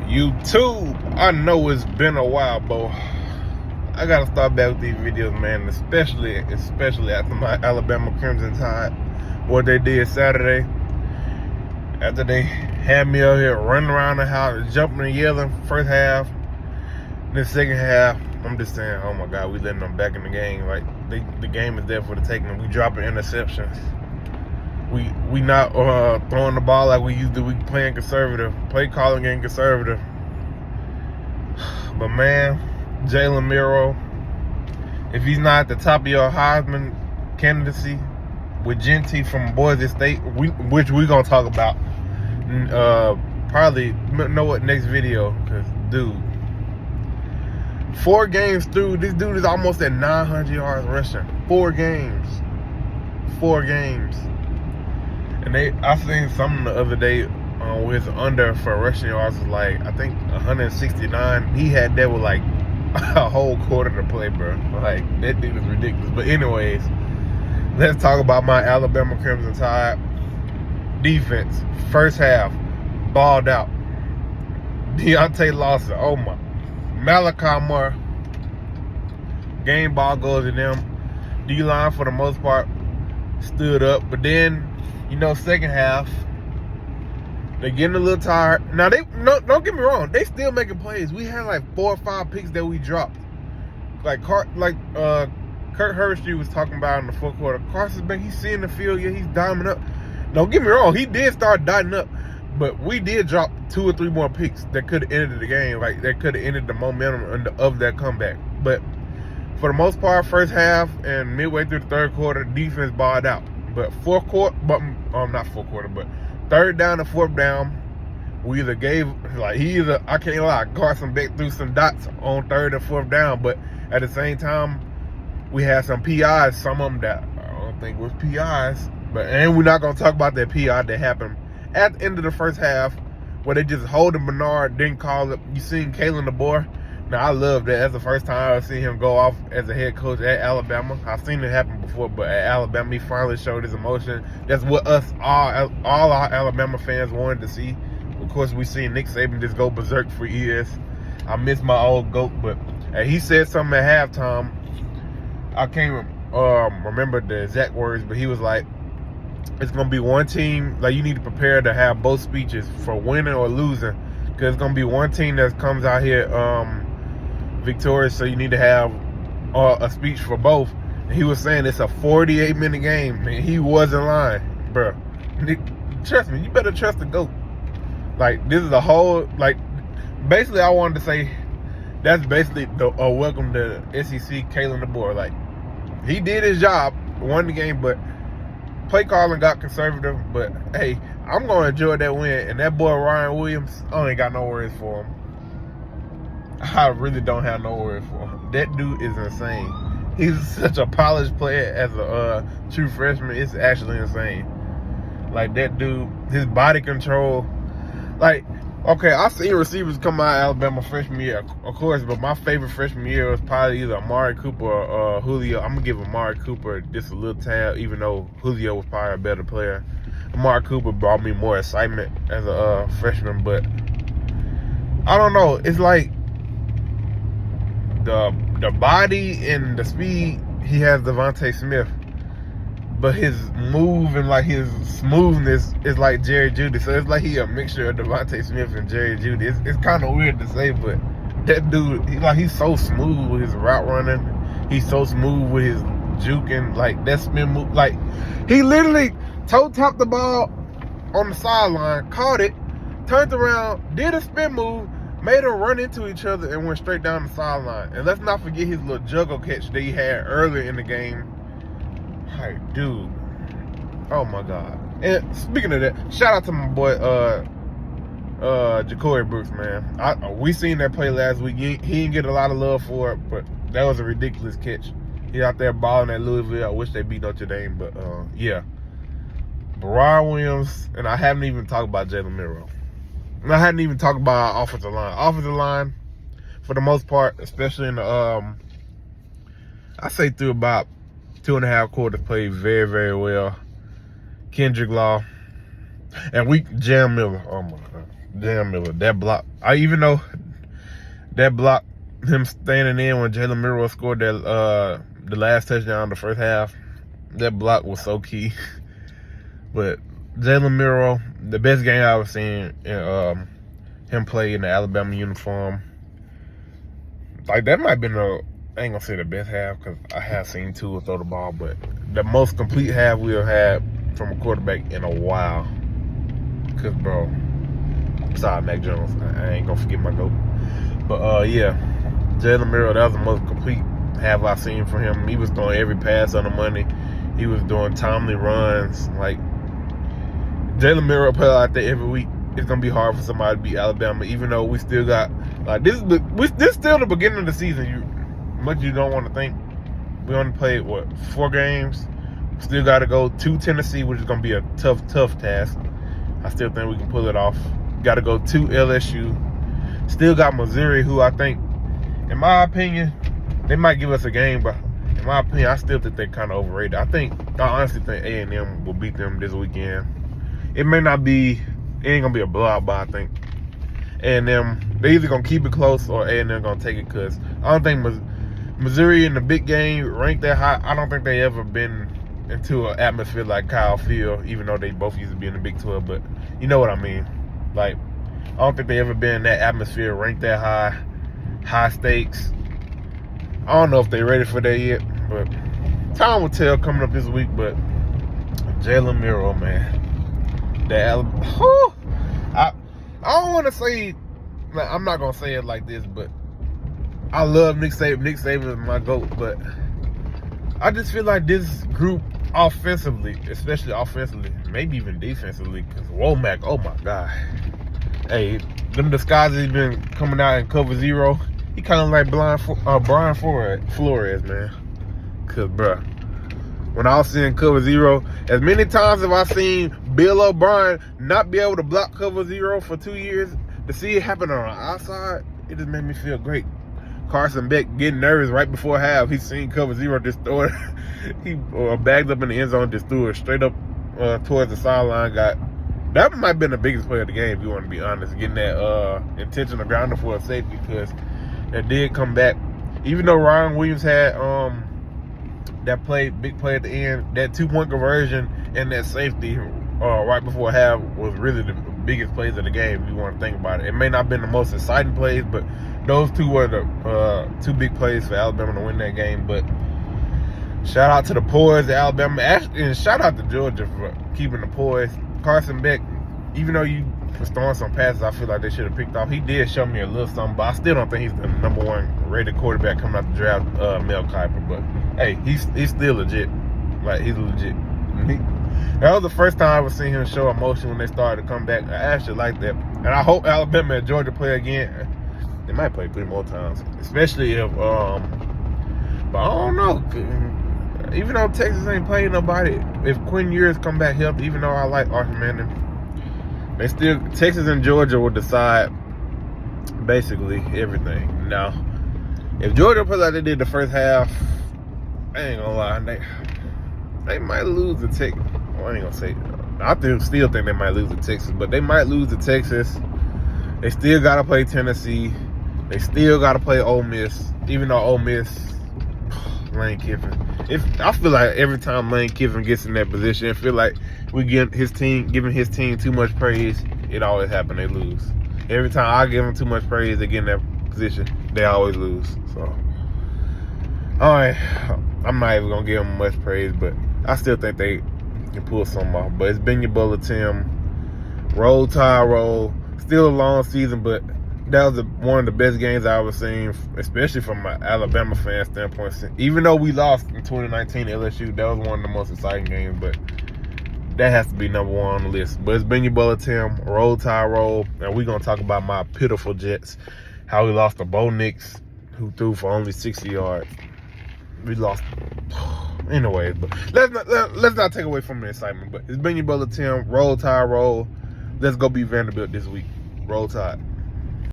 YouTube, I know it's been a while, but I gotta start back with these videos, man. Especially after my Alabama Crimson Tide, what they did Saturday. After they had me out here running around the house, jumping and yelling first half. Then second half, I'm just saying, oh my God, we letting them back in the game. Like the game is there for the taking. We dropping interceptions. We not throwing the ball like we used to. We playing conservative. Play calling getting conservative. But man, Jalen Miro, if he's not at the top of your Heisman candidacy with Genty from Boise State, which we gonna talk about probably next video, because dude, 4 games through, this dude is almost at 900 yards rushing. 4 games. And I seen something the other day with his under for rushing yards was like, I think 169. He had that with like a whole quarter to play, bro. Like, that dude is ridiculous. But anyways, let's talk about my Alabama Crimson Tide defense. First half, balled out. Deontay Lawson, oh my. Malachi Moore, game ball goes to them. D-line for the most part stood up, but then, second half, they're getting a little tired. Now, don't get me wrong, they still making plays. We had like 4 or 5 picks that we dropped. Like Kurt Hershey was talking about in the fourth quarter. Carson's back, he's seeing the field, yeah, he's diming up. Don't get me wrong, he did start dotting up, but we did drop 2 or 3 more picks that could have ended the game, like that could have ended the momentum of that comeback. But for the most part, first half and midway through the third quarter, defense balled out. But third down and fourth down, we either gave, I can't lie, Carson Beck threw some dots on third and fourth down, but at the same time, we had some PIs, some of them that I don't think was PIs, and we're not going to talk about that PI that happened at the end of the first half, where they just holding Bernard, didn't call it. You seen Kalen DeBoer? Now, I love that. That's the first time I've seen him go off as a head coach at Alabama. I've seen it happen before, but at Alabama, he finally showed his emotion. That's what all our Alabama fans wanted to see. Of course, we seen Nick Saban just go berserk for years. I miss my old GOAT, but he said something at halftime. I can't remember the exact words, but he was like, it's going to be one team, like you need to prepare to have both speeches for winning or losing, because it's going to be one team that comes out here victorious, so you need to have a speech for both. And he was saying it's a 48-minute game, and he wasn't lying, bro. Trust me, you better trust the GOAT. Like, this is a whole, basically I wanted to say, that's basically a welcome to SEC Kalen DeBoer. Like, he did his job, won the game, but play calling got conservative, but hey, I'm going to enjoy that win. And that boy Ryan Williams, I ain't got no words for him. I really don't have no words for him. That dude is insane. He's such a polished player as a true freshman. It's actually insane. Like, that dude, his body control. Like, okay, I've seen receivers come out of Alabama freshman year, of course, but my favorite freshman year was probably either Amari Cooper or Julio. I'm going to give Amari Cooper just a little tab, even though Julio was probably a better player. Amari Cooper brought me more excitement as a freshman, but I don't know. It's like the body and the speed, he has Devontae Smith, but his move and like his smoothness is like Jerry Jeudy. So it's like he a mixture of Devontae Smith and Jerry Jeudy. It's kind of weird to say, but that dude, he's so smooth with his route running. He's so smooth with his juking, like that spin move. Like, he literally toe tapped the ball on the sideline, caught it, turned around, did a spin move, made them run into each other, and went straight down the sideline. And let's not forget his little juggle catch that he had earlier in the game. Like, dude, oh my God. And speaking of that, shout out to my boy Ja'Cory Brooks, man. We seen that play last week. He didn't get a lot of love for it, but that was a ridiculous catch. He out there balling at Louisville. I wish they beat Notre Dame, but yeah. But Ryan Williams, and I haven't even talked about Jalen Miro. And I hadn't even talked about our offensive line. Offensive line, for the most part, especially in the I say through about 2.5 quarters, played very, very well. Kendrick Law. And Jam Miller. Oh my God. Jalen Miller, that block. Even though that block, him standing in when Jalen Miller scored that the last touchdown in the first half, that block was so key. But Jalen Miller, the best game I was seeing, him play in the Alabama uniform. Like, that might have been I ain't gonna say the best half because I have seen Tua throw the ball, but the most complete half we've had from a quarterback in a while. Cause bro, I'm sorry, Mac Jones, I ain't gonna forget my goat. But yeah, Jalen Miller, that was the most complete half I've seen from him. He was throwing every pass on the money. He was doing timely runs. Like, Jalen Miller play like that every week. It's gonna be hard for somebody to beat Alabama, even though we still got this still the beginning of the season. Much you don't want to think. We only played 4 games. Still got to go to Tennessee, which is gonna be a tough task. I still think we can pull it off. Got to go to LSU. Still got Missouri, who I think, in my opinion, they might give us a game, but in my opinion, I still think they're kind of overrated. I honestly think A&M will beat them this weekend. It ain't gonna be a blowout, but I think A&M, they either gonna keep it close or A&M gonna take it, because I don't think Missouri in the big game ranked that high. I don't think they ever been into an atmosphere like Kyle Field, even though they both used to be in the Big 12, but you know what I mean. Like, I don't think they ever been in that atmosphere, ranked that high stakes. I don't know if they ready for that yet, but time will tell coming up this week. But Jalen Miller, man, I don't want to say, I'm not gonna say it like this, but I love Nick Saban. Nick Saban is my GOAT, but I just feel like this group offensively, especially offensively, maybe even defensively, because Womack, oh my God. Hey, them disguises he's been coming out in cover 0, he kind of like Brian Flores, man. Because, bruh, when I was seeing cover 0, as many times have I seen Bill O'Brien not be able to block cover 0 for 2 years, to see it happen on the outside, it just made me feel great. Carson Beck getting nervous right before half. He's seen cover 0, just throw it. He bagged up in the end zone, just threw it straight up towards the sideline. That might have been the biggest play of the game, if you want to be honest, getting that intentional grounder for a safety, because that did come back. Even though Ryan Williams had that big play at the end, that 2-point conversion and that safety right before half was really the biggest plays of the game, if you want to think about it. It may not have been the most exciting plays, but those two were the 2 big plays for Alabama to win that game. But shout out to the poise of Alabama, and shout out to Georgia for keeping the poise. Carson Beck, even though you was throwing some passes I feel like they should have picked off, he did show me a little something, but I still don't think he's the number 1 rated quarterback coming out the draft, Mel Kiper. But hey, he's still legit. Like, he's legit. That was the first time I ever seen him show emotion when they started to come back. I actually like that, and I hope Alabama and Georgia play again. They might play 3 more times, especially if but I don't know. Even though Texas ain't playing nobody, if Quinn Ewers come back healthy, even though I like Arthur Manning, Texas and Georgia will decide basically everything. Now, if Georgia plays like they did the first half, I ain't gonna lie, they might lose to Texas. Well, I ain't gonna say I still think they might lose to Texas, but they might lose to Texas. They still gotta play Tennessee. They still gotta play Ole Miss, even though Ole Miss, Lane Kiffin. I feel like every time Lane Kiffin gets in that position, I feel like we giving his team too much praise. It always happens. They lose. Every time I give them too much praise, they get in that position, they always lose. So, all right, I'm not even gonna give them much praise, but I still think they can pull something off. But it's been your brother Tim. Roll Tide roll. Still a long season, but that was one of the best games I ever seen, especially from an Alabama fan standpoint. Even though we lost in 2019 to LSU, that was one of the most exciting games, but that has to be number 1 on the list. But it's been your brother Tim. Roll Tide roll. And we're going to talk about my pitiful Jets, how we lost to Bo Nix, who threw for only 60 yards. We lost. Anyway, but let's not take away from the excitement. But it's been your brother Tim. Roll Tide roll. Let's go beat Vanderbilt this week. Roll Tide.